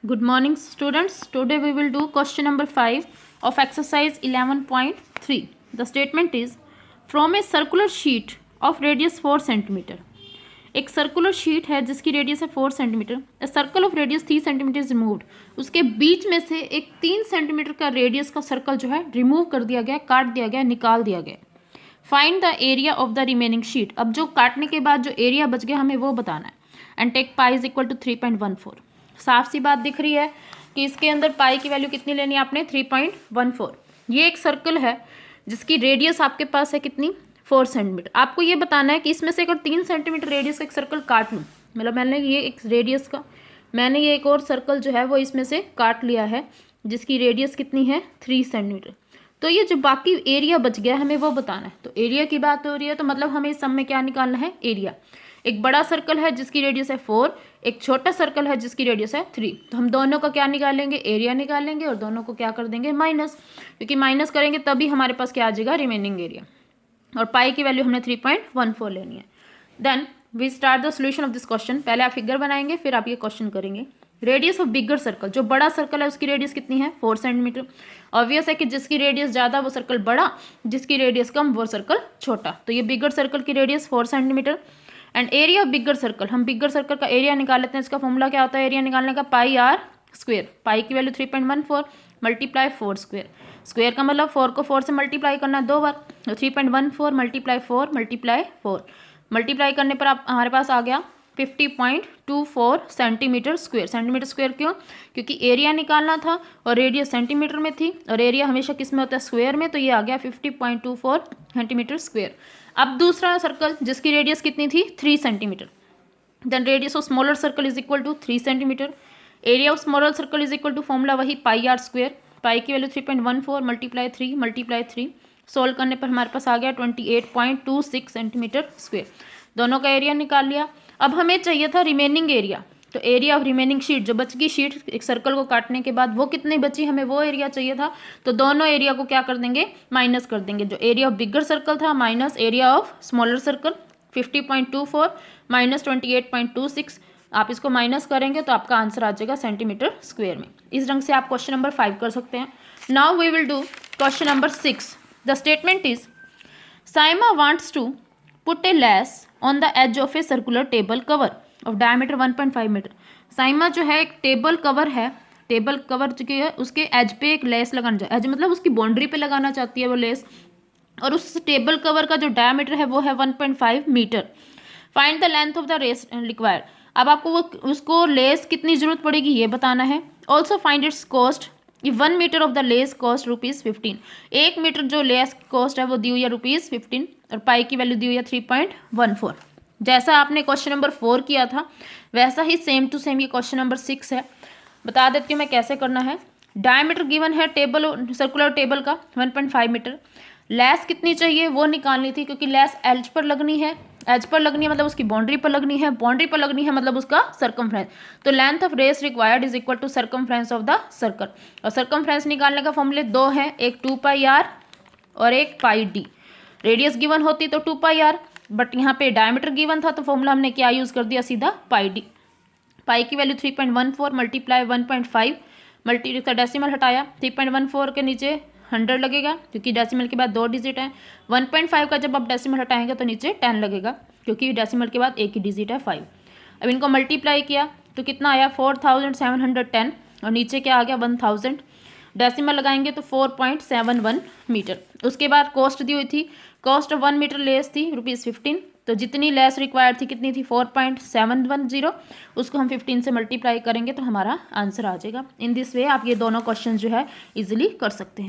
Good morning students. Today we will do question number 5 of exercise 11.3. The statement is from a circular sheet of radius 4 cm. एक circular sheet है जिसकी radius है 4 centimetre. A circle of radius 3 centimetre is removed. उसके बीच में से एक 3 centimetre का radius का सर्कल जो है रिमूव कर दिया गया, काट दिया गया, निकाल दिया गया. Find the area of the remaining sheet. अब जो काटने के बाद जो एरिया बच गया हमें वो बताना है. And take pi is equal to 3.14. साफ सी बात दिख रही है कि इसके अंदर पाई की वैल्यू कितनी लेनी है आपने, 3.14. ये एक सर्कल है जिसकी रेडियस आपके पास है कितनी, 4 सेंटीमीटर. आपको ये बताना है कि इसमें से अगर 3 सेंटीमीटर रेडियस का एक सर्कल काट लूँ, मतलब मैंने ये एक रेडियस का ये एक और सर्कल जो है वो इसमें से काट लिया है जिसकी रेडियस कितनी है, 3 सेंटीमीटर. तो ये जो बाकी एरिया बच गया हमें वो बताना है. तो एरिया की बात हो रही है तो मतलब हमें इस सम में क्या निकालना है, एरिया. एक बड़ा सर्कल है जिसकी रेडियस है 4, एक छोटा सर्कल है जिसकी रेडियस है 3. तो हम दोनों का क्या निकालेंगे, एरिया निकालेंगे और दोनों को क्या कर देंगे, माइनस. क्योंकि माइनस करेंगे तभी हमारे पास क्या आ जाएगा, रिमेनिंग एरिया. और पाई की वैल्यू हमने 3.14 लेनी है. Then we start the solution of this question. पहले आप फिगर बनाएंगे फिर आप ये क्वेश्चन करेंगे. रेडियस ऑफ बिगर सर्कल, जो बड़ा सर्कल है उसकी रेडियस कितनी है, 4 सेंटीमीटर. ऑब्वियस है कि जिसकी रेडियस ज़्यादा वो सर्कल बड़ा, जिसकी रेडियस कम वो सर्कल छोटा. तो ये बिगर सर्कल की radius 4 centimetre. And area of bigger circle, हम बिगर सर्कल का एरिया निकाल लेते हैं. इसका फॉर्मूला क्या होता है एरिया निकालने का, पाई आर स्क्वेयर. पाई की वैल्यू 3.14 मल्टीप्लाई 4 स्क्वेयर. स्क्वेयर का मतलब 4 को 4 से मल्टीप्लाई करना है 2 बार. तो 3.14 मल्टीप्लाई 4 मल्टीप्लाई 4 मल्टीप्लाई करने पर आप हमारे पास आ गया 50.24 सेंटीमीटर स्क्वेयर. सेंटीमीटर स्क्वेयर क्यों, क्योंकि एरिया निकालना था और रेडियस सेंटीमीटर में थी और एरिया हमेशा किस में होता है, स्क्वेयर में. तो ये आ गया 50.24 सेंटीमीटर स्क्वेयर. अब दूसरा सर्कल जिसकी रेडियस कितनी थी, 3 centimetre. Then radius of smaller circle is equal to 3 centimetre. Area of smaller circle is equal to formula वही पाई आर स्क्वेयर. पाई की वैल्यू 3.14 मल्टीप्लाई 3 मल्टीप्लाई 3. सोल्व करने पर हमारे पास आ गया 28.26 सेंटीमीटर स्क्वेयर. दोनों का एरिया निकाल लिया. अब हमें चाहिए था रिमेनिंग एरिया. तो एरिया ऑफ रिमेनिंग शीट, जो बच गई शीट एक सर्कल को काटने के बाद वो कितनी बची, हमें वो एरिया चाहिए था. तो दोनों एरिया को क्या कर देंगे, माइनस कर देंगे. जो एरिया ऑफ बिगर सर्कल था minus area of smaller circle, 50.24 minus 28.26. आप इसको माइनस करेंगे तो आपका आंसर आ जाएगा सेंटीमीटर स्क्वेयर में. इस ढंग से आप क्वेश्चन नंबर 5 कर सकते हैं. Now we will do question number 6. The statement is Saima wants to put a lace on the edge of a circular table cover of diameter 1.5 metre. Saima जो है एक टेबल कवर है, टेबल कवर जो है उसके एज पे एक लेस लगाना चाहिए. एज मतलब उसकी बाउंड्री पे लगाना चाहती है वो लेस. और उस टेबल कवर का जो डायमीटर है वो है 1.5 metre. Find the length of the race required. अब आपको वो उसको लेस कितनी जरूरत पड़ेगी ये बताना है. Also find its cost. If 1 metre of the lace cost ₹15. 1 metre जो लेस कॉस्ट है वो दी हुई है ₹15 और पाई की वैल्यू दी हुई है 3.14. जैसा आपने क्वेश्चन नंबर 4 किया था वैसा ही सेम टू सेम ये क्वेश्चन नंबर 6 है. बता देती हूँ मैं कैसे करना है. डायमीटर गिवन है टेबल, सर्कुलर टेबल का 1.5 मीटर. लेस कितनी चाहिए वो निकालनी थी क्योंकि लेस एज पर लगनी है. एज पर लगनी है मतलब उसकी बाउंड्री पर लगनी है, बाउंड्री पर लगनी है मतलब उसका सर्कमफ्रेंस. तो length of race required is equal to circumference of the circle. और सर्कमफ्रेंस निकालने का फॉर्मूले 2 हैं, एक 2πr और एक πd. रेडियस गिवन होती तो 2πr, बट यहाँ पे डायमीटर गिवन था तो फॉर्मूला हमने क्या यूज़ कर दिया, सीधा πd. पाई की वैल्यू 3.14 मल्टीप्लाई 1.5 मल्टी का डेसिमल हटाया. 3.14 के नीचे 100 लगेगा क्योंकि डेसिमल के बाद 2 डिजिट है. 1.5 का जब आप डेसिमल हटाएंगे तो नीचे 10 लगेगा क्योंकि डेसिमल के बाद एक ही डिजिट है 5. अब इनको मल्टीप्लाई किया तो कितना आया 4710 और नीचे क्या आ गया 1000. डेसिमल लगाएंगे तो 4.71 मीटर. उसके बाद कॉस्ट दी हुई थी, कॉस्ट ऑफ 1 मीटर लेस थी ₹15. तो जितनी लेस रिक्वायर्ड थी कितनी थी 4.710. उसको हम 15 से मल्टीप्लाई करेंगे तो हमारा आंसर आ जाएगा. इन दिस वे आप ये दोनों क्वेश्चन जो है इजीली कर सकते हैं.